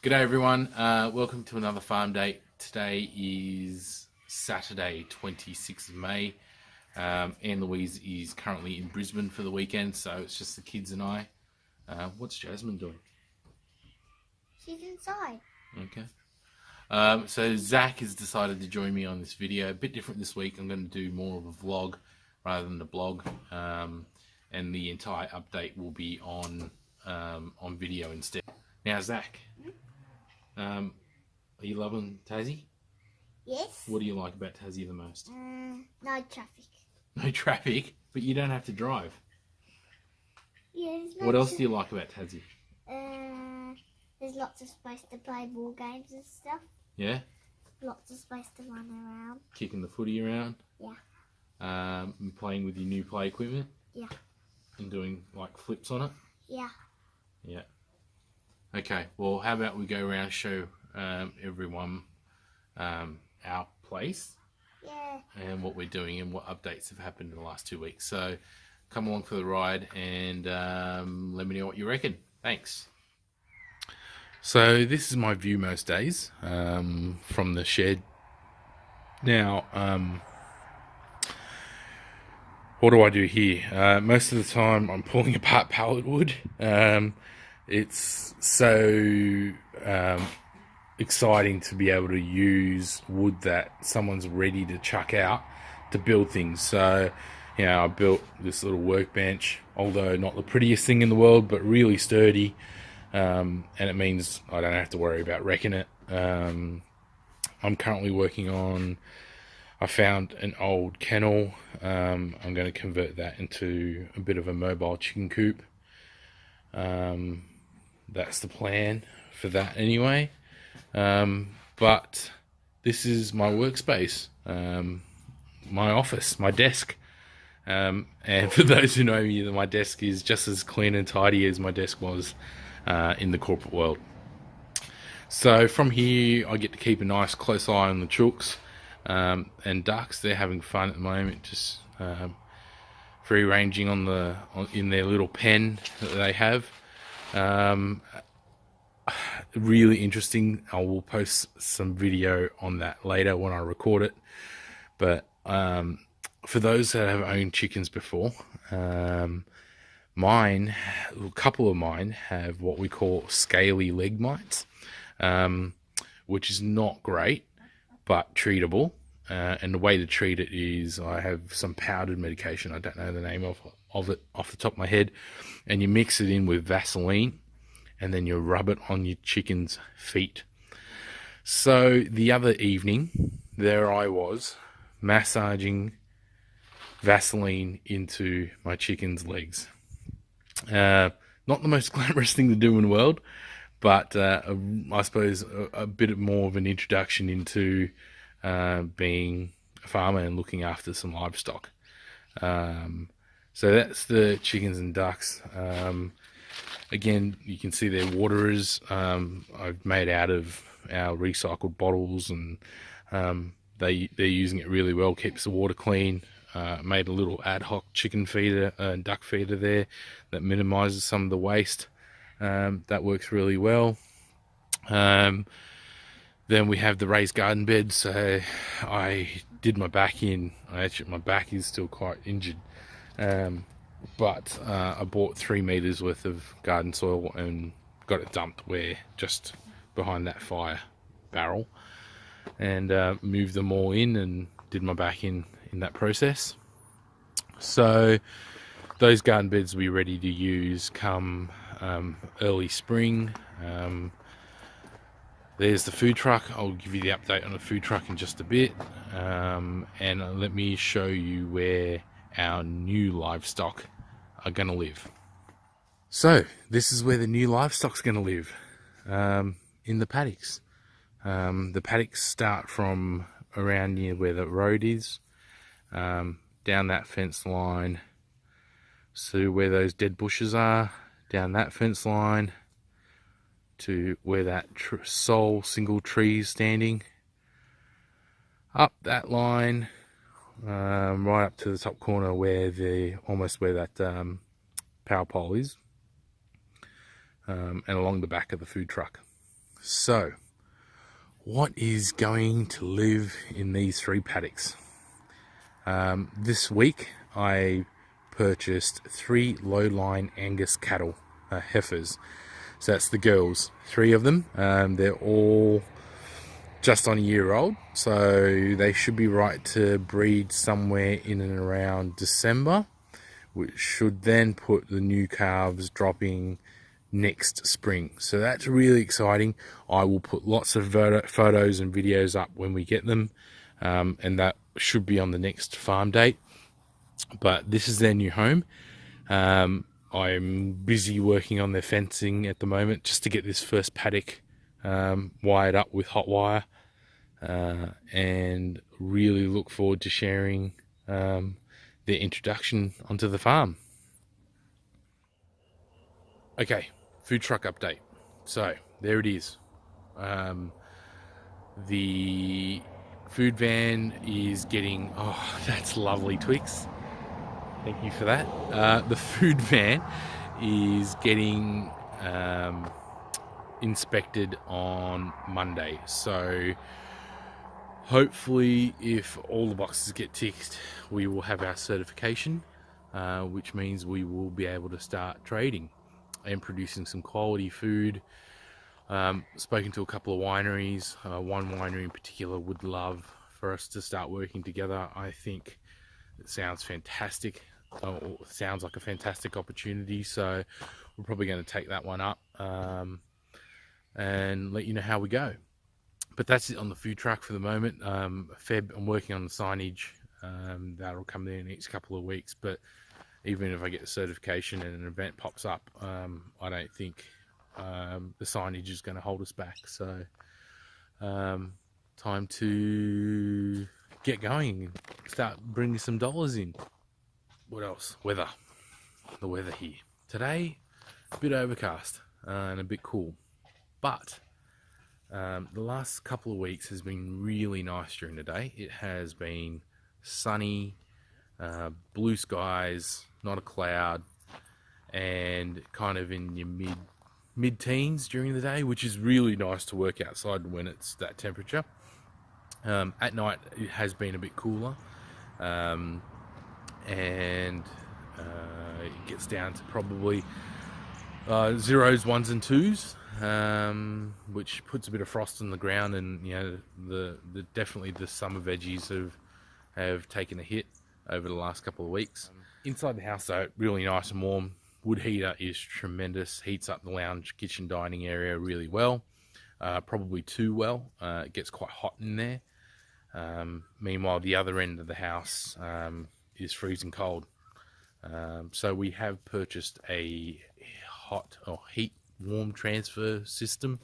G'day everyone, welcome to another farm date. Today is Saturday 26th of May. Anne Louise is currently in Brisbane for the weekend, so it's just the kids and I. What's Jasmine doing? She's inside. Okay. So Zach has decided to join me on this video. A bit different this week. I'm going to do more of a vlog rather than a blog, and the entire update will be on video instead. Now Zach, are you loving Tassie? Yes. What do you like about Tassie the most? No traffic. No traffic, but you don't have to drive. Yeah, What else do you like about Tassie? There's lots of space to play ball games and stuff. Yeah? Lots of space to run around. Kicking the footy around? Yeah. And playing with your new play equipment? Yeah. And doing like flips on it? Yeah. Yeah. Okay, well, how about we go around and show everyone our place? Yeah. And what we're doing and what updates have happened in the last 2 weeks. So come along for the ride and let me know what you reckon. Thanks. So this is my view most days from the shed. Now, what do I do here? Most of the time I'm pulling apart pallet wood. It's so exciting to be able to use wood that someone's ready to chuck out to build things. So, you know, I built this little workbench, although not the prettiest thing in the world, but really sturdy. And it means I don't have to worry about wrecking it. I'm currently working on, I found an old kennel. I'm going to convert that into a bit of a mobile chicken coop. That's the plan for that anyway. But this is my workspace, my office, my desk. And for those who know me, my desk is just as clean and tidy as my desk was in the corporate world. So from here, I get to keep a nice close eye on the chooks and ducks. They're having fun at the moment, just free ranging in their little pen that they have. Really interesting. I will post some video on that later when I record it. But for those that have owned chickens before, a couple of mine have what we call scaly leg mites, which is not great, but treatable. And the way to treat it is I have some powdered medication. I don't know the name of it off the top of my head. And you mix it in with Vaseline, and then you rub it on your chicken's feet. So the other evening, there I was, massaging Vaseline into my chicken's legs. Not the most glamorous thing to do in the world, but I suppose a bit more of an introduction into being a farmer and looking after some livestock. So that's the chickens and ducks. Again, you can see their waterers I've made out of our recycled bottles, and they're using it really well. Keeps the water clean. Made a little ad hoc chicken feeder, duck feeder there that minimises some of the waste. That works really well. Then we have the raised garden bed. So I did my back in. My back is still quite injured. But I bought 3 meters worth of garden soil and got it dumped just behind that fire barrel, and moved them all in and did my back in that process. So those garden beds will be ready to use come early spring. There's the food truck. I'll give you the update on the food truck in just a bit, and let me show you where our new livestock are going to live. So this is where the new livestock's going to live, in the paddocks. The paddocks start from around near where the road is, down that fence line, so where those dead bushes are, down that fence line to where that sole single tree is standing, up that line, right up to the top corner where almost where that power pole is, and along the back of the food truck. So, what is going to live in these 3 paddocks? This week I purchased 3 low-line Angus cattle, heifers. So that's the girls, 3 of them. They're all just on a year old, so they should be right to breed somewhere in and around December, which should then put the new calves dropping next spring. So that's really exciting. I will put lots of photos and videos up when we get them, and that should be on the next farm date. But this is their new home. I'm busy working on their fencing at the moment just to get this first paddock wired up with hot wire, and really look forward to sharing their introduction onto the farm. Okay, food truck update. So there it is. The food van is getting, oh, that's lovely, Twix. Thank you for that. The food van is getting inspected on Monday. So hopefully, if all the boxes get ticked, we will have our certification, which means we will be able to start trading and producing some quality food. Spoken to a couple of wineries. One winery in particular would love for us to start working together. I think it sounds fantastic. Sounds like a fantastic opportunity. So we're probably going to take that one up and let you know how we go. But that's it on the food truck for the moment. I'm working on the signage. That'll come in the next couple of weeks. But even if I get the certification and an event pops up, I don't think the signage is going to hold us back. So time to get going and start bringing some dollars in. What else? Weather. The weather here today, a bit overcast and a bit cool, but the last couple of weeks has been really nice during the day. It has been sunny, blue skies, not a cloud, and kind of in your mid-teens during the day, which is really nice to work outside when it's that temperature. At night it has been a bit cooler, and it gets down to probably zeros, ones and twos, which puts a bit of frost on the ground. And you know, the definitely the summer veggies have taken a hit over the last couple of weeks. Inside the house though, really nice and warm. Wood heater is tremendous, heats up the lounge, kitchen, dining area really well, probably too well. It gets quite hot in there. Meanwhile, the other end of the house is freezing cold. So we have purchased a heat warm transfer system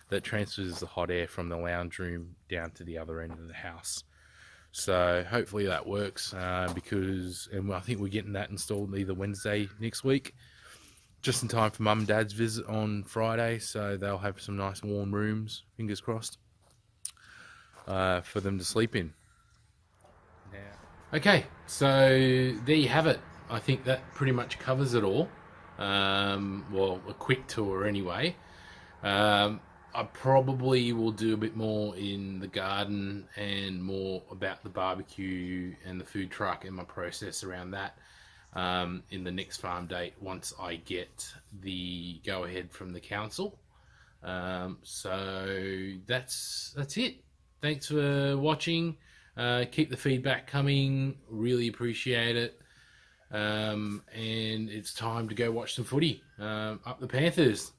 that transfers the hot air from the lounge room down to the other end of the house. So hopefully that works, because I think we're getting that installed either Wednesday next week, just in time for Mum and Dad's visit on Friday. So they'll have some nice warm rooms, fingers crossed, for them to sleep in. Okay, so there you have it. I think that pretty much covers it all. Well, a quick tour anyway. I probably will do a bit more in the garden and more about the barbecue and the food truck and my process around that in the next farm date once I get the go ahead from the council. So that's it. Thanks for watching. Keep the feedback coming. Really appreciate it. And it's time to go watch some footy. Up the Panthers.